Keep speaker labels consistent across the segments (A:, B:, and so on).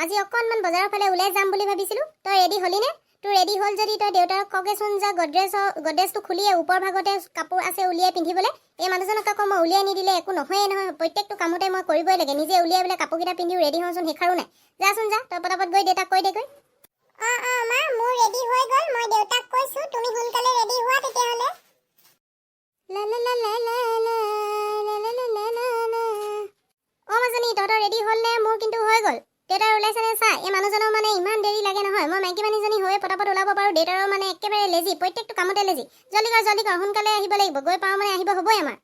A: আজি অকণমান বজাৰৰ ফালে ওলাই যাম বুলি ভাবিছিলোঁ। তই ৰেডি হলি নে? তোৰ ৰেডি হ'ল যদি তই দেউতাক কগেচোন যে গডৰেজটো খুলিয়ে ওপৰ ভাগতে কাপোৰ আছে উলিয়াই পিন্ধিবলৈ। এই মানুহজনক আকৌ মই উলিয়াই নিদিলে একো নহয়েই নহয়। প্ৰত্যেকটো কামতে মই কৰিবই লাগে। নিজে উলিয়াই বোলে কাপোৰকেইটা পিন্ধিও ৰেডি হওঁচোন, সেইষাৰো নাই। যাচোন যা, তই পটাপট গৈ দেউতাক কৈ দেগৈ।
B: মা মোৰ ৰেডি হৈ গ'ল। মই দেউতাক কৈছোঁ তুমি সোনকালে ৰেডি হোৱা তেতিয়াহ'লে।
A: মাজনী তহঁতৰ ৰেডি হ'ল নে? মোৰ কিন্তু হৈ গ'ল। দেউতাৰ ওলাইছে নে চা। এই মানুহজনৰ মানে ইমান দেৰি লাগে নহয়। মই মাইকী মানুহজনী হৈ পটাপট ওলাব পাৰোঁ। দেউতাৰৰ মানে একেবাৰে লেজি, প্ৰত্যেকটো কামতে লেজি। জল্দি কৰ, সোনকালে আহিব লাগিব। গৈ পাওঁ মানে আহিব হ'বই আমাৰ।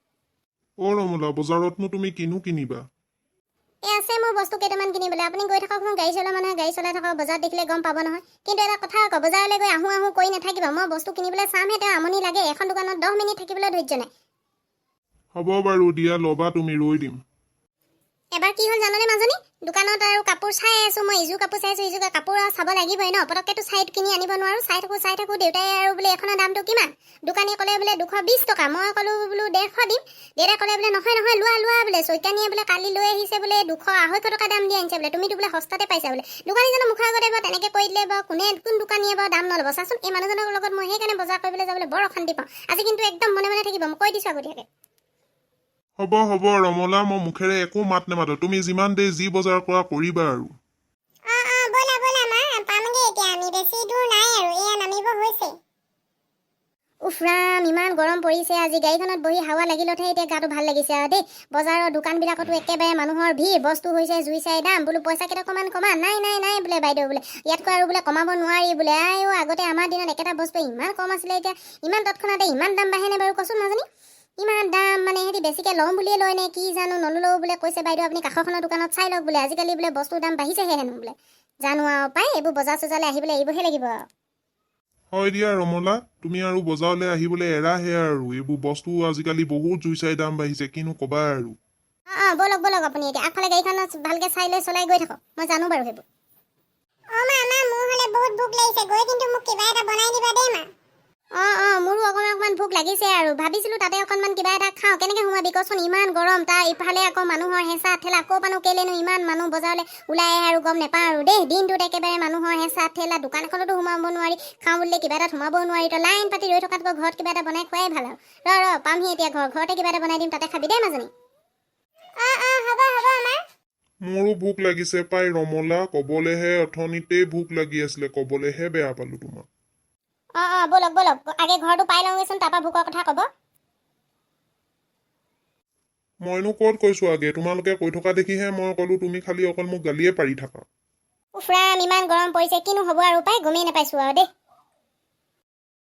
C: ৰমলা, বজাৰতনো তুমি কিনো কিনিবা?
A: আছে মোৰ বস্তু কেইটামান কিনিবলৈ। আপুনি গৈ থাককচোন, গাড়ী চলোৱা মানুহে গাড়ী চলাই থাকক, বজাৰত দেখিলে গম পাব নহয়। কিন্তু এটা কথা আকৌ, বজাৰলৈ গৈ আহোঁ কৰি নাথাকিব। মই বস্তু কিনিবলৈ চামহে, তেওঁ আমনি লাগে। এখন দোকানত 10 মিনিট থাকিবলৈ ধৈৰ্য নাই।
C: হ'ব বাৰু দিয়া, ল'বা তুমি, ৰৈ দিম।
A: এবাৰ কি হ'ল জাননে মাজনী? দোকানত আৰু কাপোৰ চাই আছোঁ মই। ইযোৰ কাপোৰ চাইছোঁ, ইযোৰ কাপোৰ চাব লাগিবই ন। পটককেতো চাই কিনি আনিব নোৱাৰোঁ। চাই থাকোঁ দেউতাই আৰু বোলে এখনৰ দামটো কিমান? দোকানীয়ে ক'লে বোলে 220 টকা। মই ক'লোঁ বোলো 150 দিম। দেউতাই ক'লে বোলে নহয় লোৱা বোলে। চৈতানীয়ে বোলে কালি লৈ আহিছে বোলে 200-250 টকা দাম দি আনিছে বোলে। তুমিতো বোলে সস্তাতে পাইছা বোলে। দোকানীজনৰ মুখৰ আগতে বাৰু তেনেকৈ কৈ দিলে বাৰু কোন দোকানীয়ে বাৰু দাম নল'ব চাচোন। এই মানুহজনৰ লগত মই সেইকাৰণে বজাৰ কৰিবলৈ যাবলৈ বৰ অশান্তি পাওঁ। আজি কিন্তু একদম মনে থাকিব, মই কৈ দিছোঁ আগতীয়াকৈ।
C: হ'ব ৰমলা, মই মুখেৰে একো মাত নেমাতো। তুমি যিমান দেৰি যি বজাৰ কৰা কৰিবা আৰু।
B: ব'লা মা, পামগে এতিয়া আমি। বেছি দূৰ নাই আৰু, এয়া নামিব হৈছে।
A: উফ ৰাম, ইমান গৰম পৰিছে আজি। গাড়ীখনত বহি হাৱা লাগিলতহে এতিয়া গাটো ভাল লাগিছে আৰু দেই। বজাৰৰ দোকানবিলাকতো একেবাৰে মানুহৰ ভিৰ। বস্তু হৈছে জুই চাই দাম। বোলো পইচা কেইটকামান কমা। নাই বোলে বাইদেউ বোলে। ইয়াতকৈ আৰু বোলে কমাব নোৱাৰি বোলে। আগতে আমাৰ দিনত একেটা বস্তু ইমান কম আছিলে, এতিয়া ইমান তৎক্ষণাতে ইমান দাম বাঢ়েনে বাৰু কচোন মাজনী? ইমান দাম মানে সিহঁতি বেছিকৈ লওঁ বুলিয়ে লয় নে কি জানো, নল'লেও বোলে কৈছে বাইদেউ আপুনি কাষৰখনৰ দোকানত চাই লওক বোলে। আজিকালি বোলে বস্তুৰ দাম বাঢ়িছেহে হেনো বোলে। জানো আৰু পাই, এইবোৰ বজাৰ চজাৰলৈ আহিবলৈ এৰিবহে লাগিব আৰু।
C: হয় দিয়া ৰমলা, তুমি আৰু বজাৰলৈ আহিবলৈ এৰাহে আৰু। এইবোৰ বস্তু আজিকালি বহুত জুই চাই দাম বাঢ়িছে, কিনো ক'বা আৰু।
A: ব'লক আপুনি এতিয়া আগফালে গাড়ীখনত ভালকৈ চাই লৈ চলাই গৈ থাকক। মই জানো বাৰু সেইবোৰ।
B: মা মোৰ হ'লে বহুত ভোক লাগিছে। গৈ কিন্তু মোক কিবা এটা বনাই দিবা দেই মা।
A: মোৰো অকণমান ভোক লাগিছে আৰু। ভাবিছিলোঁ তাতে অকণমান কিবা এটা খাওঁ। কেনেকৈ সোমাবি কচোন? ইমান গৰম। তাৰ ইফালে আকৌ মানুহৰ হেঁচা ঠেলা। ক'ৰপানো কেলেনো ইমান মানুহ বজাৰলৈ ওলাই আহে আৰু গম নাপাওঁ আৰু দেই। দিনটোত একেবাৰে মানুহৰ হেঁচা ঠেলা। দোকান এখনতো সোমাব নোৱাৰি। খাওঁ বুলিলে কিবা এটা সোমাবও নোৱাৰি। তই লাইন পাতি ৰৈ থকাতকৈ ঘৰত কিবা এটা বনাই খোৱাই ভাল আৰু। পামহি এতিয়া ঘৰতে কিবা এটা বনাই দিম, তাতে খাবি দেই মাজনী।
B: হ'ব মা।
C: মোৰো ভোক লাগিছে পাই ৰমলা। ক'বলেহে অথনিতেই ভোক লাগি আছিলে, ক'বলেহে বেয়া পালো তোমাক।
A: ব'লক আগে ঘৰটো পাই লওঁগৈচোন, তাৰপৰা ভোকৰ কথা ক'ব।
C: মইনো ক'ত কৈছো আগে? তোমালোকে কৈ থকা দেখিহে মই ক'লো। তুমি খালি অকল মোক গালিয়ে পাৰি থাকা।
A: উফ ৰাম, ইমান গৰম পৰিছে, কিনো হ'ব আৰু পাই গমেই নাপাইছোঁ আৰু দেই।